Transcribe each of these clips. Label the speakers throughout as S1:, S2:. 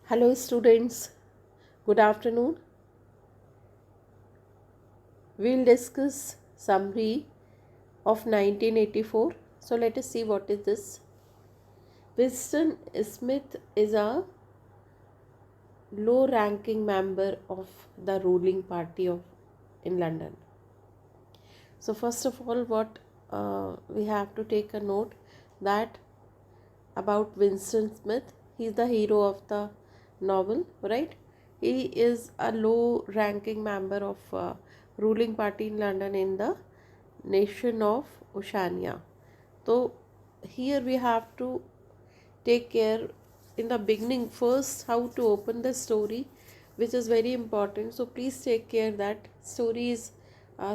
S1: Hello, students. Good afternoon. We'll discuss summary of 1984. So let us see what is this. Winston Smith is a low-ranking member of the ruling party of in London. So first of all, what we have to take a note that about Winston Smith. He is the hero of the novel, right? He is a low ranking member of ruling party in London in the nation of Oceania. So here we have to take care in the beginning first how to open the story, which is very important. So please take care that story is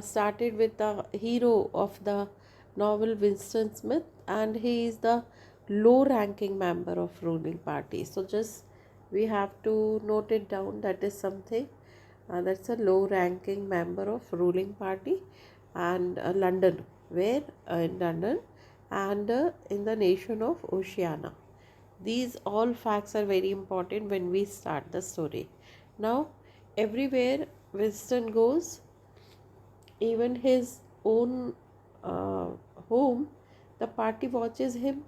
S1: started with the hero of the novel Winston Smith, and he is the low ranking member of ruling party. So just we have to note it down, that is something that's a low ranking member of ruling party, and London, where in London, and in the nation of Oceania. These all facts are very important when we start the story. Now, everywhere Winston goes, even his own uh, home, the party watches him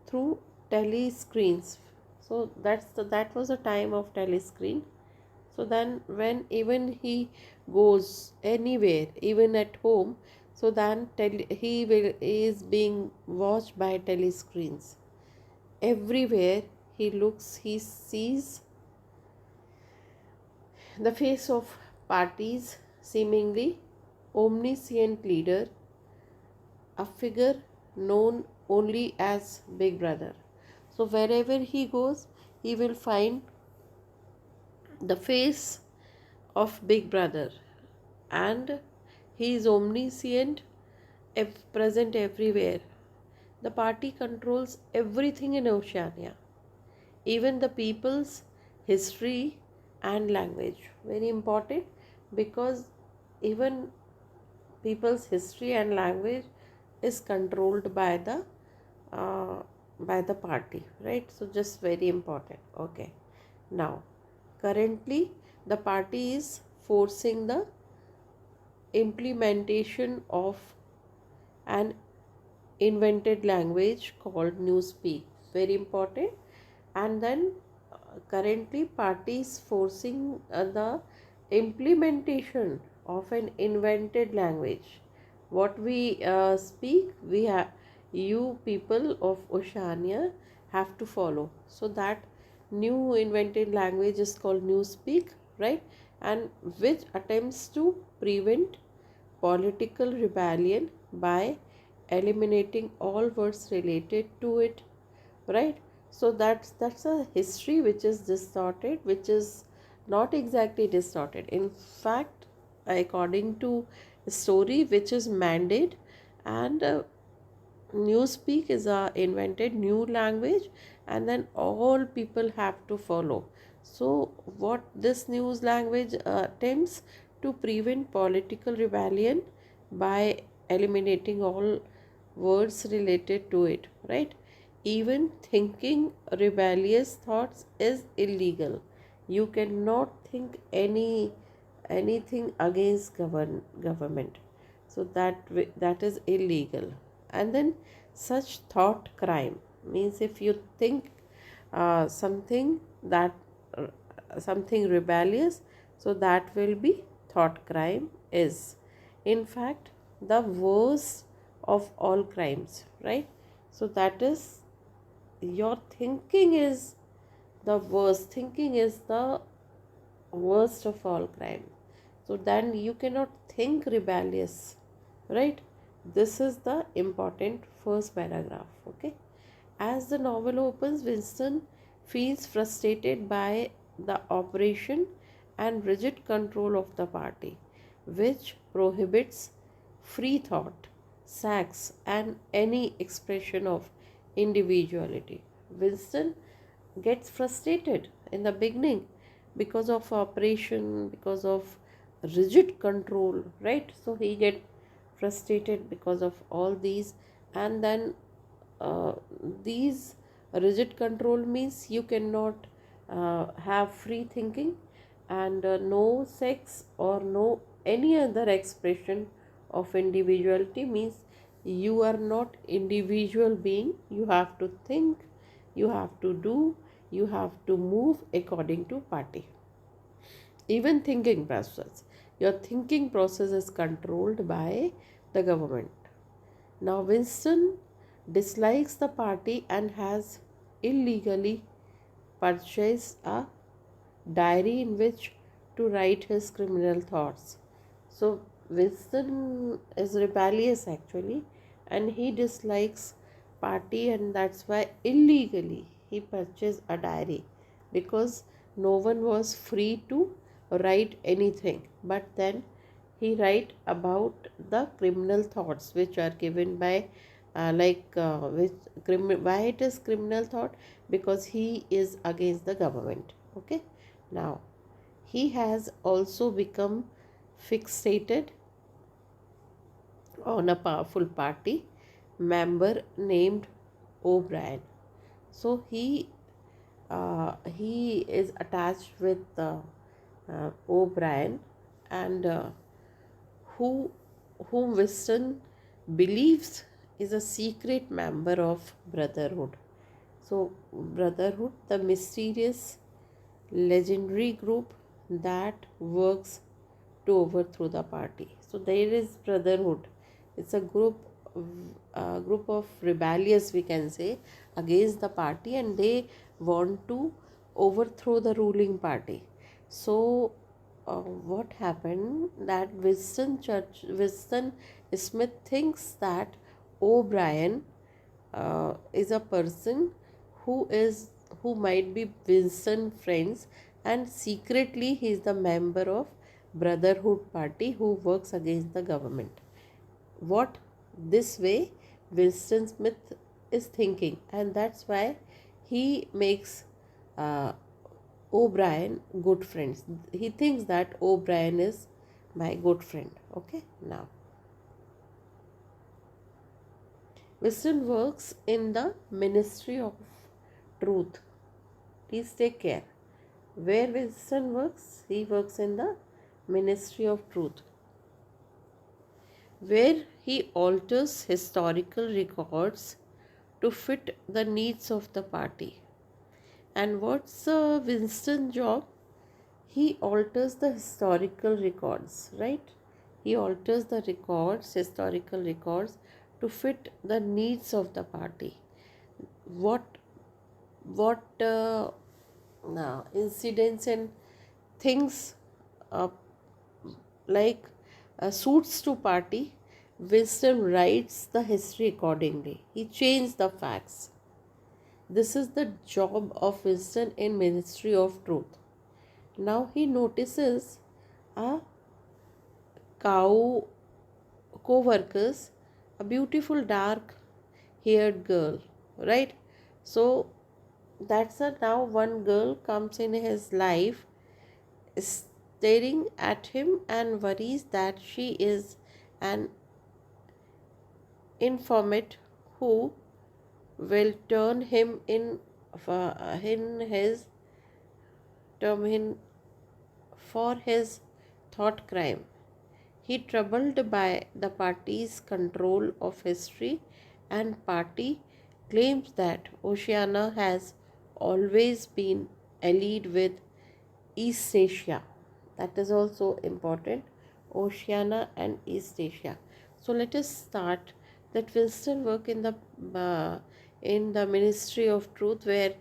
S1: through telescreens. So that was a time of telescreen. So then when even he goes anywhere, even at home, so then is being watched by telescreens. Everywhere he looks, he sees the face of parties, seemingly omniscient leader, a figure known only as Big Brother. So wherever he goes, he will find the face of Big Brother, and he is omniscient, present everywhere. The party controls everything in Oceania, even the people's history and language. Very important, because even people's history and language is controlled uh, by the party, right? So just very important. Okay, now currently the party is forcing the implementation of an invented language called Newspeak. Very important. And then currently parties forcing the implementation of an invented language. What we speak, we have, you people of Oceania have to follow. So that new invented language is called Newspeak, right? And which attempts to prevent political rebellion by eliminating all words related to it, right? So that's a history which is distorted, which is not exactly distorted. In fact, according to story which is mandate, and Newspeak is a invented new language, and then all people have to follow. So what this news language attempts to prevent political rebellion by eliminating all words related to it, right? Even thinking rebellious thoughts is illegal. You cannot think anything against government. So that is illegal. And then such thought crime means if you think something that something rebellious, so that will be thought crime, is in fact the worst of all crimes, right? So that is, your thinking is the worst, thinking is the worst of all crime. So then you cannot think rebellious, right? This is the important first paragraph. Okay, as the novel opens, Winston feels frustrated by the operation and rigid control of the party, which prohibits free thought, sex, and any expression of individuality. Winston gets frustrated in the beginning because of operation, because of rigid control, right? So he get frustrated because of all these. And then uh, these rigid control means you cannot have free thinking, and no sex or no any other expression of individuality means you are not individual being. You have to think, you have to do, you have to move according to party. Even thinking process, your thinking process is controlled by the government. Now Winston dislikes the party and has illegally purchased a diary in which to write his criminal thoughts. So Winston is rebellious actually, and he dislikes party, and that's why illegally he purchased a diary, because no one was free to write anything. But then he write about the criminal thoughts which are given by why it is criminal thought, because he is against the government. Okay, now he has also become fixated on a powerful party member named O'Brien. So he is attached with O'Brien, and who whom Winston believes is a secret member of Brotherhood. So Brotherhood, the mysterious legendary group that works to overthrow the party. So there is Brotherhood. It's a group of rebellious, we can say, against the party, and they want to overthrow the ruling party. So what happened that Winston Smith thinks that O'Brien is a person who is who might be Winston friends, and secretly he is the member of Brotherhood party who works against the government. What this way Winston Smith is thinking, and that's why he makes uh, O'Brien good friends. He thinks that O'Brien is my good friend. Okay, now Winston works in the Ministry of Truth. Please take care. Where Winston works? He works in the Ministry of Truth, where he alters historical records to fit the needs of the party. And what's Winston's job? He alters the historical records, right? He alters the historical records, to fit the needs of the party. What now incidents and things uh, like suits to party, Winston writes the history accordingly. He changed the facts. This is the job of Winston in Ministry of Truth. Now he notices a cow co-workers, a beautiful dark haired girl, right? So that's a now one girl comes in his life, staring at him, and worries that she is an informant who will turn him in his term in for his thought crime. He troubled by the party's control of history, and party claims that Oceania has always been allied with East Asia. That is also important. Oceania and East Asia. So let us start that Winston work in the Ministry of Truth, where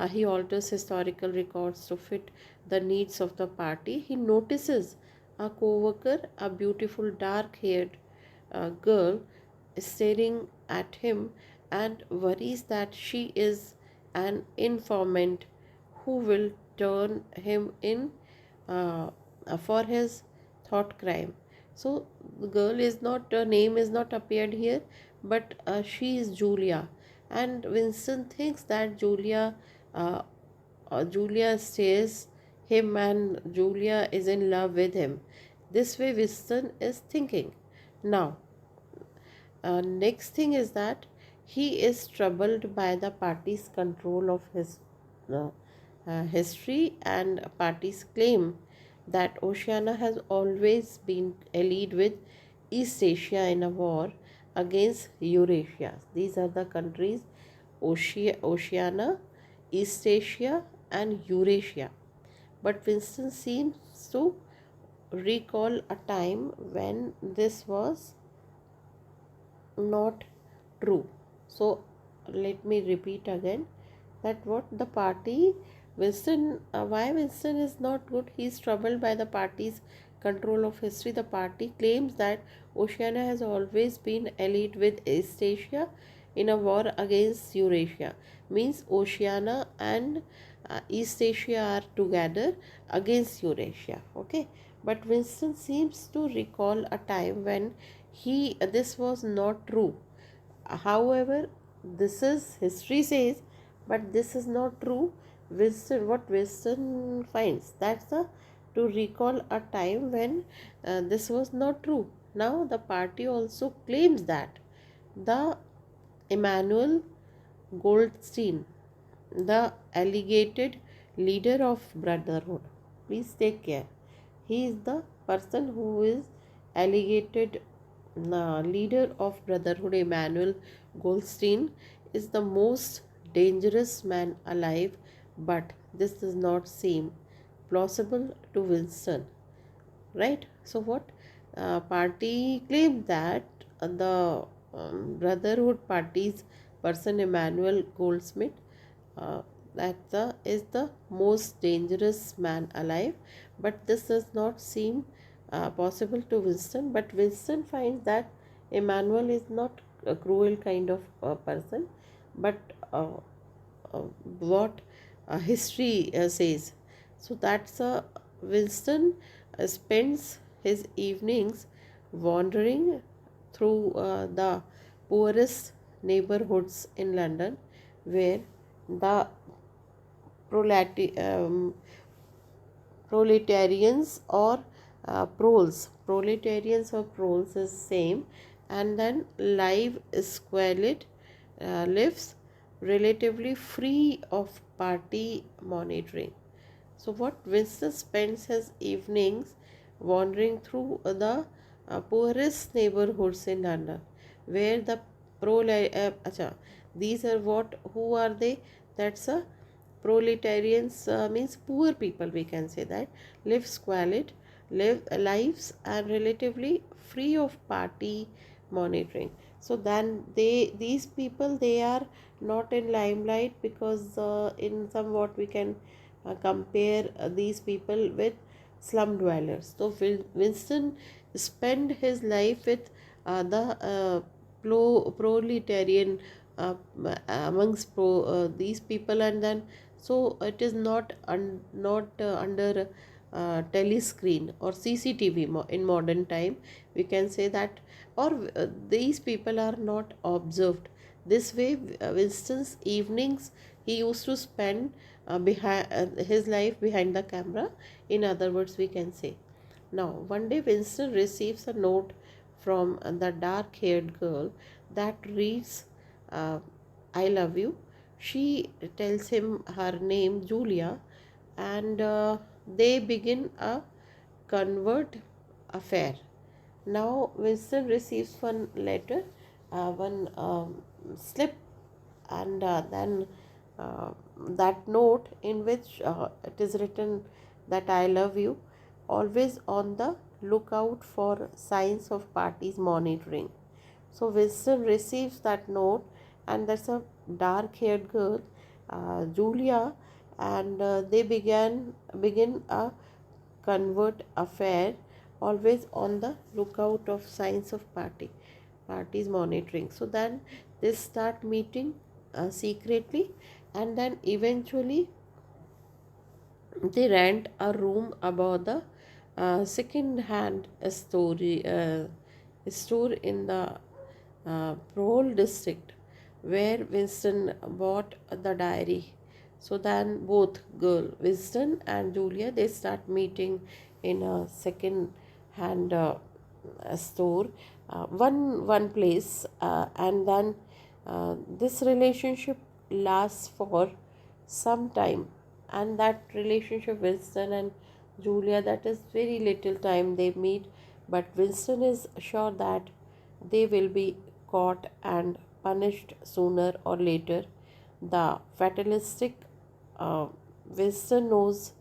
S1: he alters historical records to fit the needs of the party. He notices a co-worker, a beautiful dark-haired girl, staring at him, and worries that she is an informant who will turn him in for his thought crime. So the girl is not, her name is not appeared here, but she is Julia, and Winston thinks that uh, Julia stays him, and Julia is in love with him. This way Winston is thinking. Now next thing is that he is troubled by the party's control of his uh, history, and parties claim that Oceania has always been allied with East Asia in a war against Eurasia. These are the countries: Oceania, East Asia, and Eurasia. But Winston seems to recall a time when this was not true. So let me repeat again that what the party Winston, why Winston is not good. He is troubled by the party's control of history. The party claims that Oceania has always been allied with East Asia in a war against Eurasia. Means Oceania and East Asia are together against Eurasia. Okay, but Winston seems to recall a time when he this was not true. However, this is history says, but this is not true. Winston finds that's the to recall a time when this was not true. Now the party also claims that the Emmanuel Goldstein, the alleged leader of Brotherhood. Please take care. He is the person who is alleged leader of Brotherhood. Emmanuel Goldstein is the most dangerous man alive, but this does not seem plausible to Winston, right? So what party claimed that the Brotherhood party's person Emmanuel Goldsmith uh, is the most dangerous man alive, but this does not seem possible to Winston. But Winston finds that Emmanuel is not a cruel kind of person, but uh, what history says. So that's Winston spends his evenings wandering through the poorest neighborhoods in London, where the prolati- um, proletarians or proletarians or proles is same, and then live squalid lives relatively free of party monitoring. So what Winston spends his evenings wandering through the poorest neighborhoods in London, where the these are what who are they? That's a proletarians means poor people. We can say that live squalid live lives and relatively free of party monitoring. So then these people they are not in limelight because in somewhat we can compare these people with slum dwellers. So Winston spent his life with the proletarian amongst these people, and then so it is not under telescreen or CCTV in modern time. We can say that, or these people are not observed. This way, Winston's evenings he used to spend behind his life behind the camera. In other words, we can say. Now, one day Winston receives a note from the dark haired girl that reads, uh, I love you. She tells him her name, Julia, and they begin a convert affair. Now, Winston receives one letter, one slip, and then uh, that note in which it is written that I love you, always on the lookout for signs of parties monitoring. So Winston receives that note, and that's a dark-haired girl, Julia, and they begin a convert affair, always on the lookout of signs of parties monitoring. So then they start meeting secretly, and then eventually they rent a room above the second hand store in the Prole district where Winston bought the diary. So then both girl Winston and Julia they start meeting in a second hand store, one place, and then this relationship lasts for some time. and that relationship, Winston and Julia, that is very little time they meet, but Winston is sure that they will be caught and punished sooner or later. The fatalistic uh, Winston knows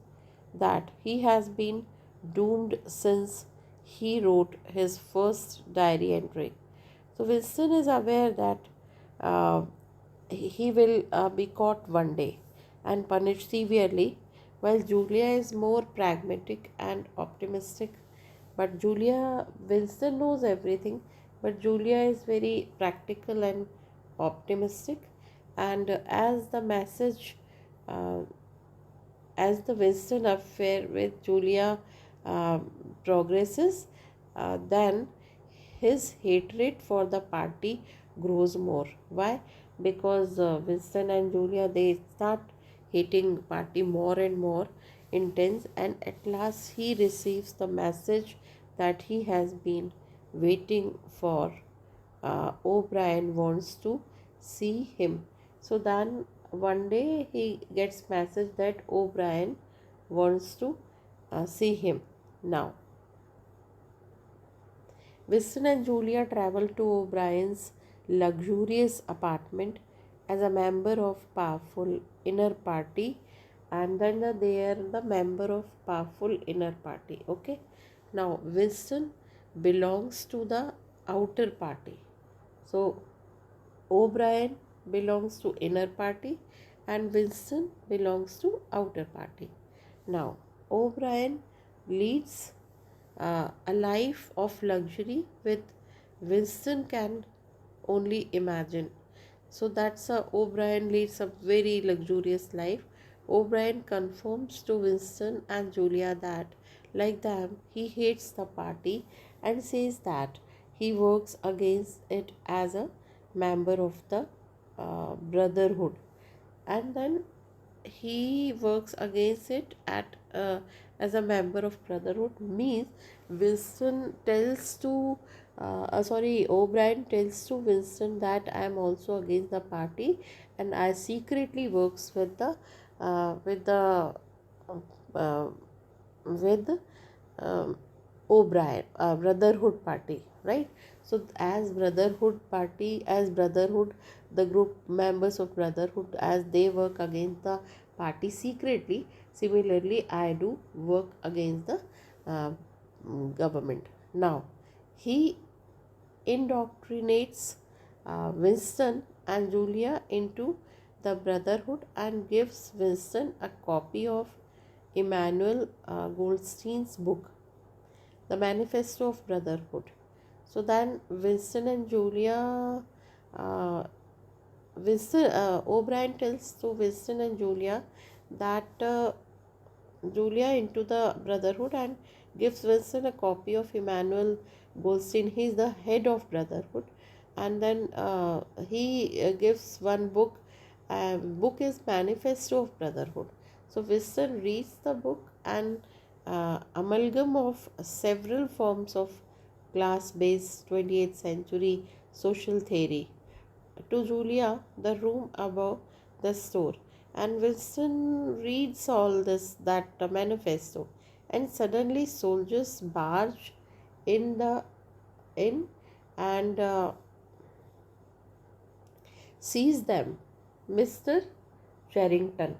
S1: that he has been doomed since he wrote his first diary entry. So Winston is aware that uh, he will be caught one day and punished severely, while Julia is more pragmatic and optimistic. But Winston knows everything, but Julia is very practical and optimistic. And uh, as the Winston affair with Julia progresses, then his hatred for the party grows more. Why? Because Winston and Julia, they start hating party more and more intense, and at last he receives the message that he has been waiting for. O'Brien wants to see him. So then one day he gets message that O'Brien wants to see him. Now Winston and Julia travel to O'Brien's luxurious apartment as a member of powerful inner party, and then they are the member of powerful inner party. Okay. Now Winston belongs to the outer party. So O'Brien belongs to inner party and Winston belongs to outer party. Now O'Brien leads a life of luxury with Winston can only imagine. So that's a O'Brien leads a very luxurious life. O'Brien confirms to Winston and Julia that, like them, he hates the party and says that he works against it as a member of the brotherhood. And then he works against it as a member of brotherhood means Winston tells to O'Brien tells to Winston that I am also against the party and I secretly works with the uh, with O'Brien, Brotherhood Party, right? So, as Brotherhood, the group members of Brotherhood, as they work against the party secretly, similarly, I do work against the uh, government. Now, he indoctrinates Winston and Julia into the Brotherhood and gives Winston a copy of Emmanuel Goldstein's book, The Manifesto of Brotherhood. So then uh, O'Brien tells to Winston and Julia that Julia into the Brotherhood and gives Winston a copy of Emmanuel Goldstein. He is the head of Brotherhood, and then he gives one book. Book is Manifesto of Brotherhood. So Winston reads the book and amalgam of several forms of class-based 28th century social theory to Julia, the room above the store. And Winston reads all this, that manifesto, and suddenly soldiers barge in the in and seize them. Mr. Charrington,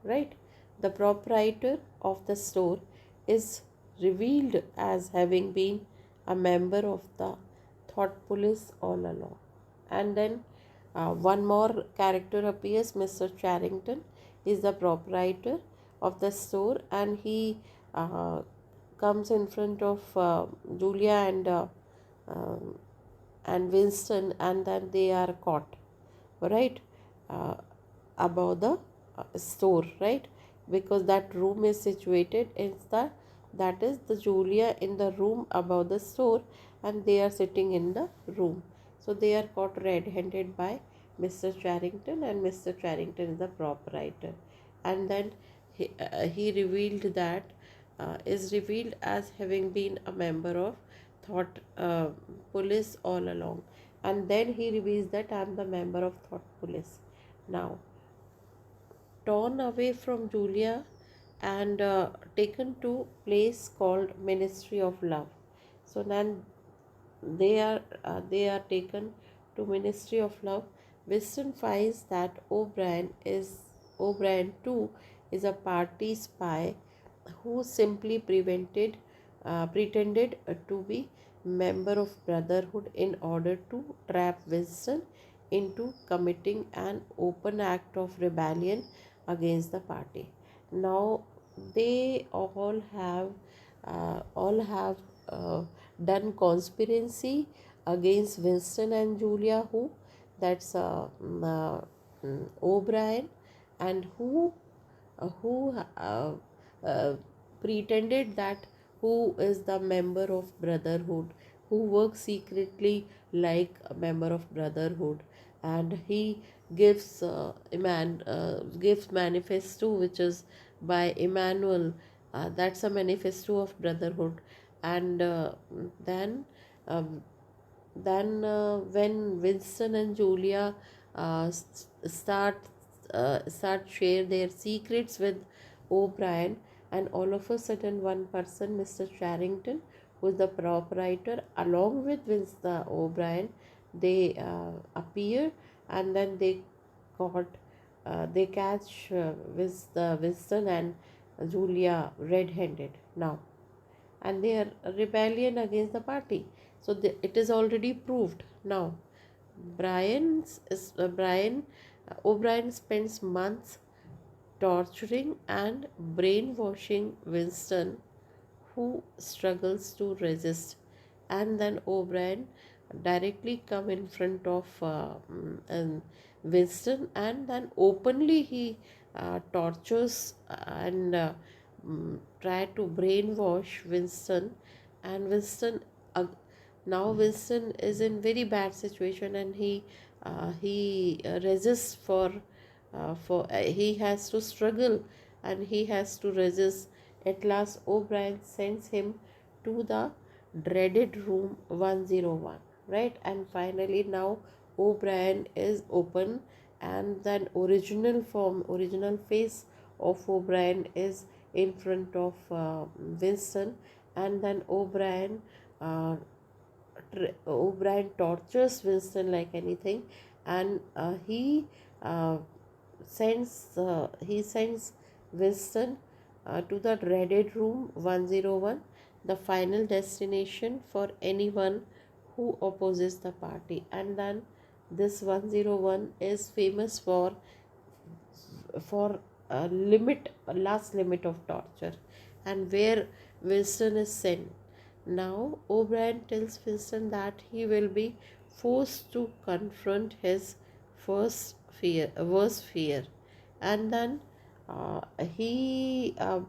S1: right? The proprietor of the store is revealed as having been a member of the thought police all along. And then one more character appears. Mr. Charrington is the proprietor of the store, and he uh, comes in front of Julia um, and Winston, and then they are caught, right, uh, above the store, right, because that room is situated in the that is the Julia in the room above the store, and they are sitting in the room. So they are caught red-handed by Mr. Charrington, and Mr. Charrington is the proprietor. And then he revealed that is revealed as having been a member of thought police all along, and then he reveals that I am the member of thought police. Now torn away from Julia and taken to place called Ministry of Love. So then they are taken to Ministry of Love. Winston finds that O'Brien too is a party spy who simply pretended to be member of Brotherhood in order to trap Winston into committing an open act of rebellion against the party. Now they all have uh, done conspiracy against Winston and Julia, who that's O'Brien, and who uh, pretended that who is the member of Brotherhood, who works secretly like a member of Brotherhood, and he gives manifesto which is by Emmanuel. That's a manifesto of Brotherhood, and then. Um, when Winston and Julia uh, s- start start share their secrets with O'Brien, and all of a sudden one person, Mr. Charrington, who is the proprietor, along with Winston O'Brien, they appear, and then they catch Winston and Julia red-handed now, and their rebellion against the party. So it is already proved now. Brian O'Brien spends months torturing and brainwashing Winston, who struggles to resist, and then O'Brien directly come in front of and Winston, and then openly he tortures and try to brainwash Winston, and uh, now Winston is in very bad situation, and he resists he has to struggle, and he has to resist. At last O'Brien sends him to the dreaded room 101, right? And finally now O'Brien is open, and then original face of O'Brien is in front of Winston, and then uh, O'Brien tortures Winston like anything, and uh, he sends Winston to the dreaded room 101, the final destination for anyone who opposes the party. And then this 101 is famous for a last limit of torture, and where Winston is sent. Now O'Brien tells Winston that he will be forced to confront his worst fear, and then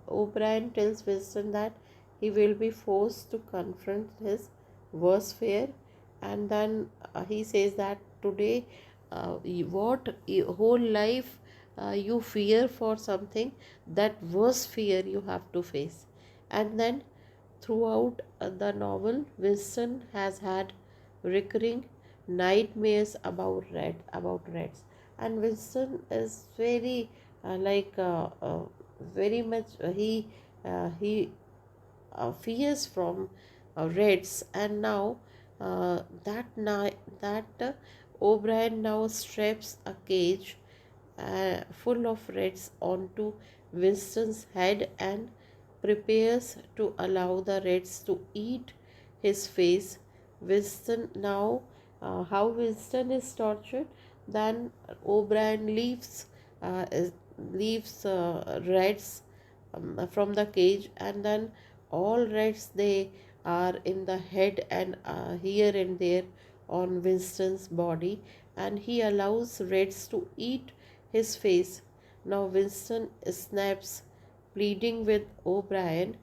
S1: O'Brien tells Winston that he will be forced to confront his worst fear, and then he says that today, whole life you fear for something, that worst fear you have to face. And then throughout the novel, Winston has had recurring nightmares about rats, and Winston is very much he fears from rats, and now that O'Brien now straps a cage full of rats onto Winston's head and prepares to allow the rats to eat his face. How Winston is tortured, then O'Brien leaves rats from the cage, and then all rats they are in the head and here and there on Winston's body, and he allows rats to eat his face. Now Winston snaps, pleading with O'Brien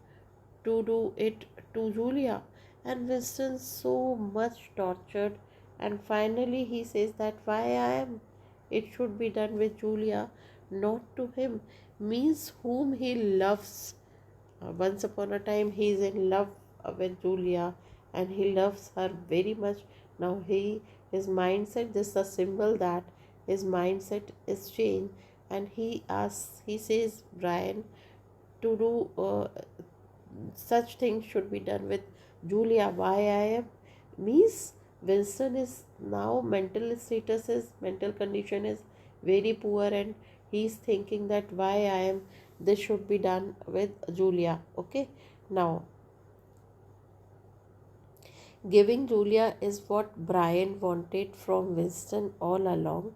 S1: to do it to Julia, and Winston so much tortured, and finally he says that why I am it should be done with Julia, not to him, means whom he loves. Once upon a time he is in love with Julia, and he loves her very much. Now his mindset, this is a symbol that his mindset is changed, and he says Brian to do such things should be done with Julia. Why I am means Winston is now mental condition is very poor, and he's thinking that why I am this should be done with Julia. Okay, now giving Julia is what Brian wanted from Winston all along,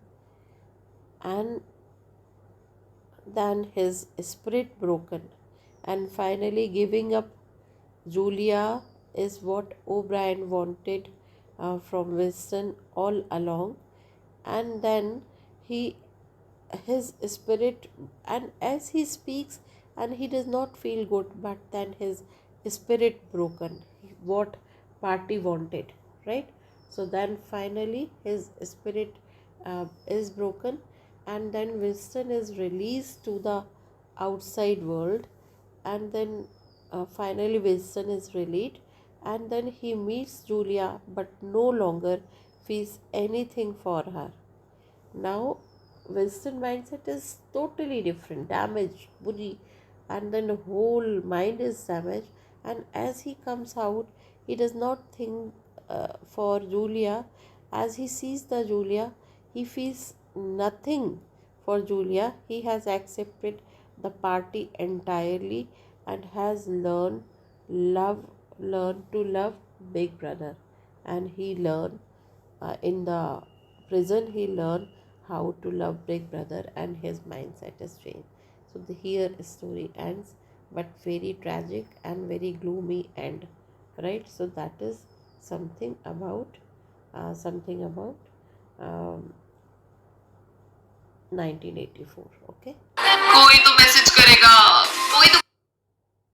S1: and then his spirit broken, and finally giving up Julia is what O'Brien wanted from Winston all along, and then he his spirit, and as he speaks and he does not feel good, but then his spirit broken what party wanted, right? So then finally his spirit is broken, and then Winston is released to the outside world, and then finally Winston is released, and then he meets Julia but no longer feels anything for her. Now Winston mindset is totally different, damaged, bully, and then the whole mind is damaged. And as he comes out, he does not think for Julia. As he sees the Julia, he feels nothing for Julia. He has accepted the party entirely and has love, learned to love Big Brother, and he learned in the prison he learned how to love Big Brother, and his mindset is changed. So here story ends, but very tragic and very gloomy end, right? So that is something about um, 1984. Okay.
S2: कोई तो message करेगा